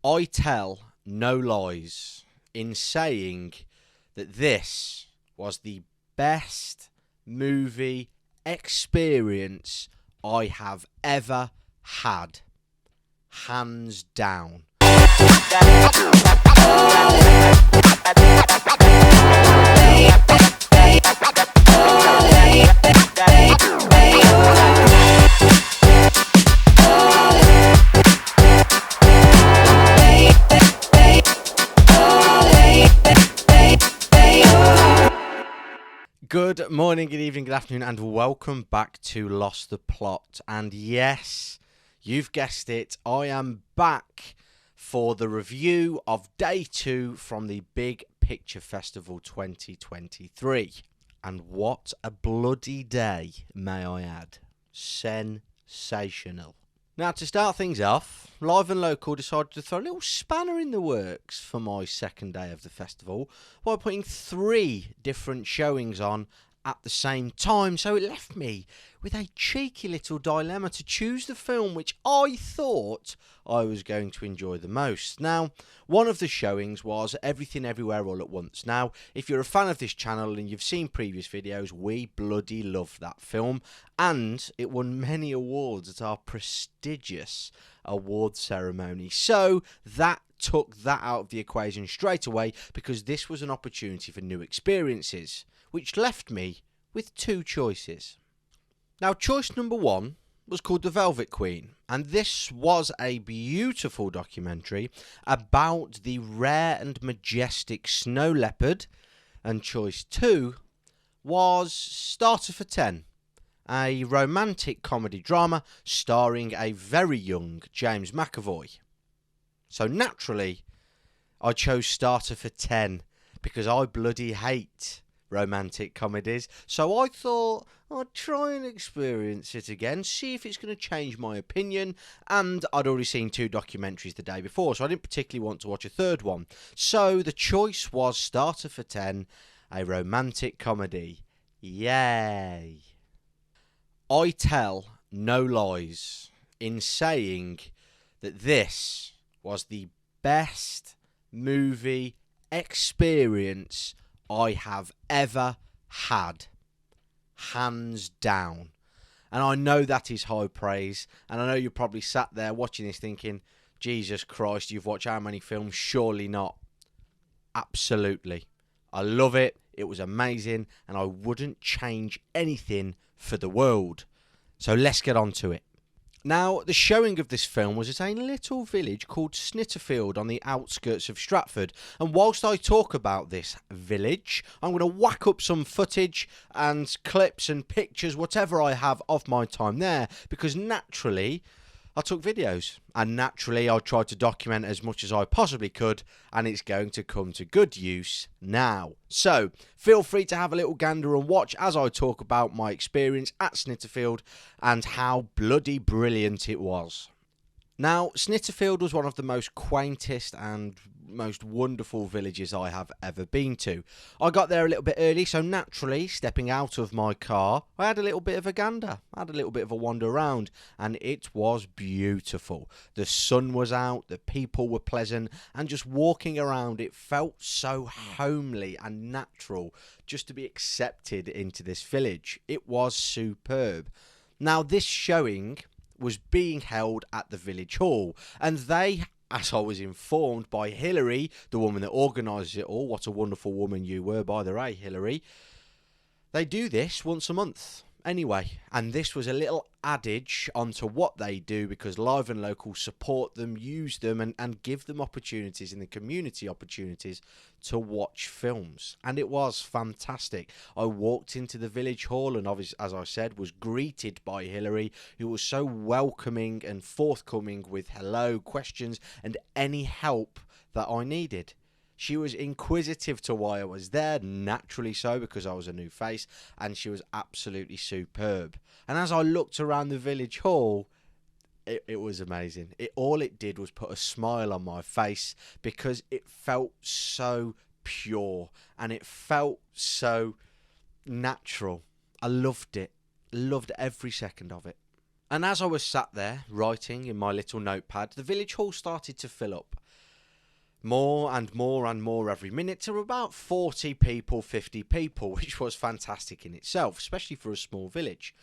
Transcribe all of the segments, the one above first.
I tell no lies in saying that this was the best movie experience I have ever had. Hands down. Good morning, good evening, good afternoon, and welcome back to Lost the Plot. And yes, you've guessed it, I am back for the review of Day 2 from the Big Picture Festival 2023. And what a bloody day, may I add. Sensational. Now, to start things off, Live and Local decided to throw a little spanner in the works for my second day of the festival by putting 3 different showings on at the same time. So it left me with a cheeky little dilemma to choose the film which I thought I was going to enjoy the most. Now, one of the showings was Everything Everywhere All at Once. Now, if you're a fan of this channel and you've seen previous videos, we bloody love that film, and it won many awards at our prestigious award ceremony. So that took that out of the equation straight away, because this was an opportunity for new experiences, which left me with 2 choices. Now, choice number 1 was called The Velvet Queen, and this was a beautiful documentary about the rare and majestic snow leopard. And choice 2 was Starter for 10, a romantic comedy drama starring a very young James McAvoy. So naturally, I chose Starter for 10 because I bloody hate romantic comedies. So I thought I'd try and experience it again, see if it's going to change my opinion. And I'd already seen 2 documentaries the day before, so I didn't particularly want to watch a third one. So the choice was Starter for 10, a romantic comedy. Yay! I tell no lies in saying that this was the best movie experience I have ever had. Hands down. And I know that is high praise, and I know you're probably sat there watching this thinking, Jesus Christ, you've watched how many films? Surely not. Absolutely. I love it. It was amazing, and I wouldn't change anything for the world. So let's get on to it. Now, the showing of this film was at a little village called Snitterfield on the outskirts of Stratford. And whilst I talk about this village, I'm going to whack up some footage and clips and pictures, whatever I have of my time there, because naturally I took videos, and naturally I tried to document as much as I possibly could, and it's going to come to good use now. So feel free to have a little gander and watch as I talk about my experience at Snitterfield and how bloody brilliant it was. Now, Snitterfield was one of the most quaintest and most wonderful villages I have ever been to. I got there a little bit early, so naturally, stepping out of my car, I had a little bit of a gander. I had a little bit of a wander around, and it was beautiful. The sun was out, the people were pleasant, and just walking around, it felt so homely and natural just to be accepted into this village. It was superb. Now, this showing was being held at the village hall, and they, as I was informed by Hilary, the woman that organises it all — what a wonderful woman you were, by the way, Hilary — they do this once a month anyway, and this was a little adage onto what they do, because Live and Local support them, use them, and give them opportunities in the community, opportunities to watch films. And it was fantastic. I walked into the village hall and, obviously, as I said, was greeted by Hilary, who was so welcoming and forthcoming with hello, questions, and any help that I needed. She was inquisitive to why I was there, naturally so, because I was a new face, and she was absolutely superb. And as I looked around the village hall, it was amazing. All it did was put a smile on my face, because it felt so pure, and it felt so natural. I loved it. Loved every second of it. And as I was sat there writing in my little notepad, the village hall started to fill up. more and more and more every minute to about 40 people, 50 people, which was fantastic in itself, especially for a small village.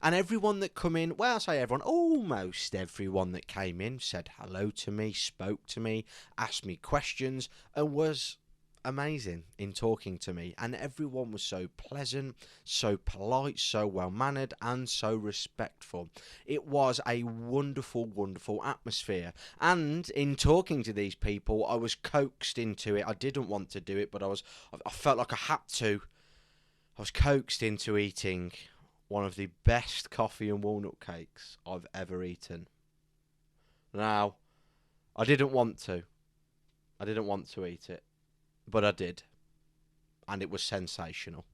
And everyone that come in, well, I say everyone, almost everyone that came in said hello to me, spoke to me, asked me questions, and was amazing in talking to me. And everyone was so pleasant, so polite, so well mannered, and so respectful. It was a wonderful, wonderful atmosphere. And in talking to these people, I was coaxed into it. I didn't want to do it, but I felt like I had to. I was coaxed into eating one of the best coffee and walnut cakes I've ever eaten. Now, I didn't want to. I didn't want to eat it, but I did. And it was sensational.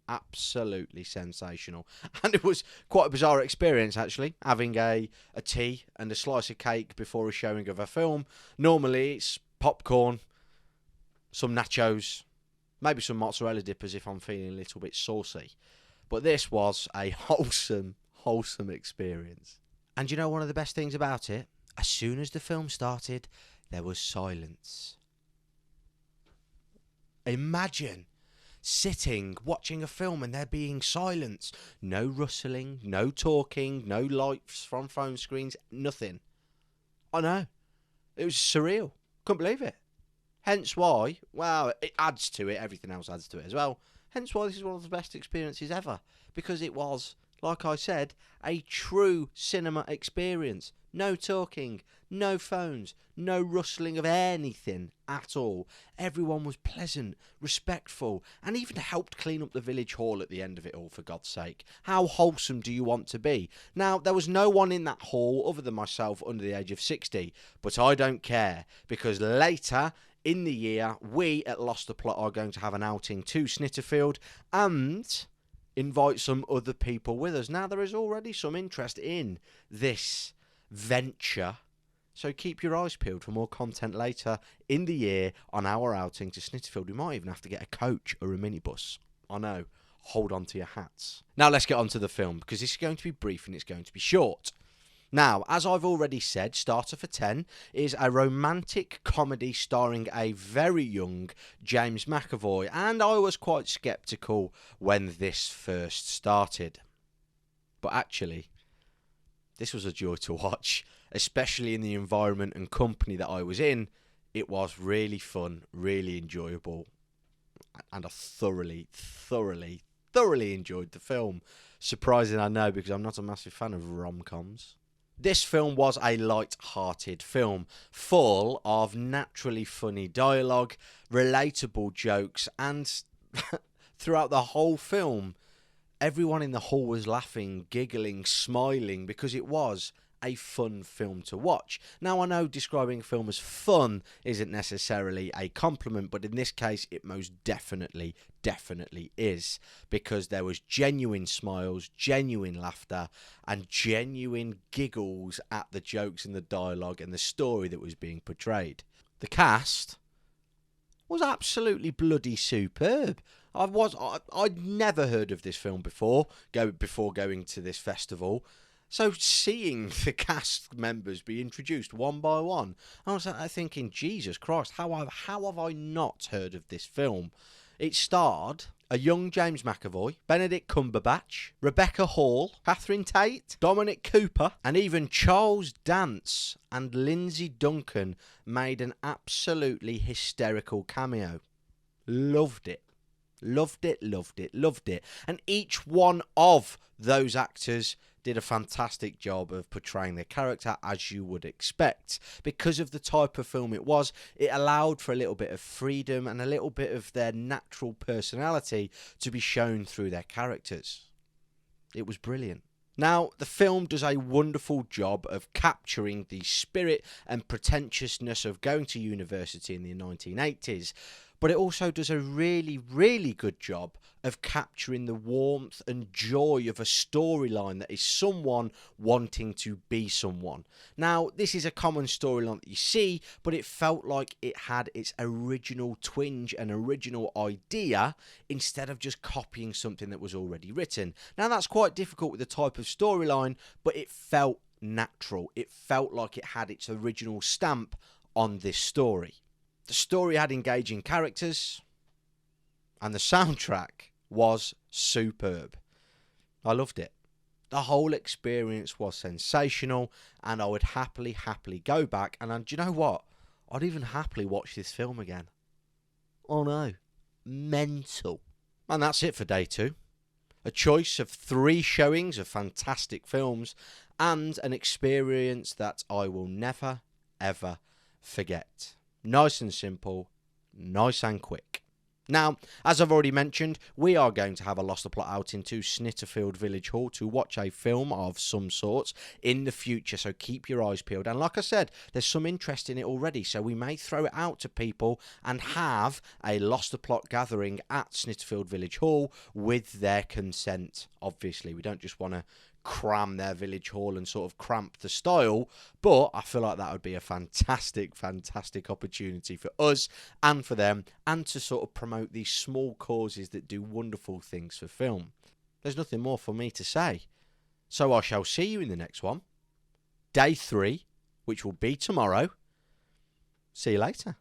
Absolutely sensational. And it was quite a bizarre experience, actually, having a tea and a slice of cake before a showing of a film. Normally, it's popcorn, some nachos, maybe some mozzarella dippers if I'm feeling a little bit saucy. But this was a wholesome experience. And you know one of the best things about it? As soon as the film started, there was silence. Imagine sitting, watching a film and there being silence. No rustling, no talking, no lights from phone screens, nothing. I know. It was surreal. Couldn't believe it. Hence why, well, it adds to it. Everything else adds to it as well. Hence why this is one of the best experiences ever. Because it was, like I said, a true cinema experience. No talking, no phones, no rustling of anything at all. Everyone was pleasant, respectful, and even helped clean up the village hall at the end of it all, for God's sake. How wholesome do you want to be? Now, there was no one in that hall other than myself under the age of 60, but I don't care, because later in the year, we at Lost the Plot are going to have an outing to Snitterfield and invite some other people with us. Now, there is already some interest in this venture, so keep your eyes peeled for more content later in the year on our outing to Snitterfield. We might even have to get a coach or a minibus. I know. Hold on to your hats. Now, let's get on to the film, because this is going to be brief and it's going to be short. Now, as I've already said, Starter for 10 is a romantic comedy starring a very young James McAvoy, and I was quite sceptical when this first started. But actually, this was a joy to watch, especially in the environment and company that I was in. It was really fun, really enjoyable, and I thoroughly enjoyed the film. Surprising, I know, because I'm not a massive fan of rom-coms. This film was a light-hearted film, full of naturally funny dialogue, relatable jokes, and throughout the whole film, everyone in the hall was laughing, giggling, smiling, because it was a fun film to watch. Now, I know describing a film as fun isn't necessarily a compliment, but in this case, it most definitely is, because there was genuine smiles, genuine laughter, and genuine giggles at the jokes and the dialogue and the story that was being portrayed. The cast was absolutely bloody superb. I'd never heard of this film before going to this festival. So seeing the cast members be introduced one by one, I was thinking, Jesus Christ, how have I not heard of this film? It starred a young James McAvoy, Benedict Cumberbatch, Rebecca Hall, Catherine Tate, Dominic Cooper, and even Charles Dance and Lindsay Duncan made an absolutely hysterical cameo. Loved it. Loved it. And each one of those actors did a fantastic job of portraying their character, as you would expect. Because of the type of film it was, it allowed for a little bit of freedom and a little bit of their natural personality to be shown through their characters. It was brilliant. Now, the film does a wonderful job of capturing the spirit and pretentiousness of going to university in the 1980s, but it also does a really, really good job of capturing the warmth and joy of a storyline that is someone wanting to be someone. Now, this is a common storyline that you see, but it felt like it had its original twinge and original idea instead of just copying something that was already written. Now, that's quite difficult with the type of storyline, but it felt natural. It felt like it had its original stamp on this story. The story had engaging characters, and the soundtrack was superb. I loved it. The whole experience was sensational, and I would happily go back. And do you know what? I'd even happily watch this film again. Oh no. Mental. And that's it for day 2. A choice of 3 showings of fantastic films, and an experience that I will never, ever forget. Nice and simple, nice and quick. Now, as I've already mentioned, we are going to have a Lost the Plot outing to Snitterfield Village Hall to watch a film of some sort in the future, so keep your eyes peeled. And like I said, there's some interest in it already, so we may throw it out to people and have a Lost the Plot gathering at Snitterfield Village Hall with their consent. Obviously, we don't just want to cram their village hall and sort of cramp the style, but I feel like that would be a fantastic opportunity for us and for them, and to sort of promote these small causes that do wonderful things for film. There's nothing more for me to say, so I shall see you in the next one, day 3, which will be tomorrow. See you later.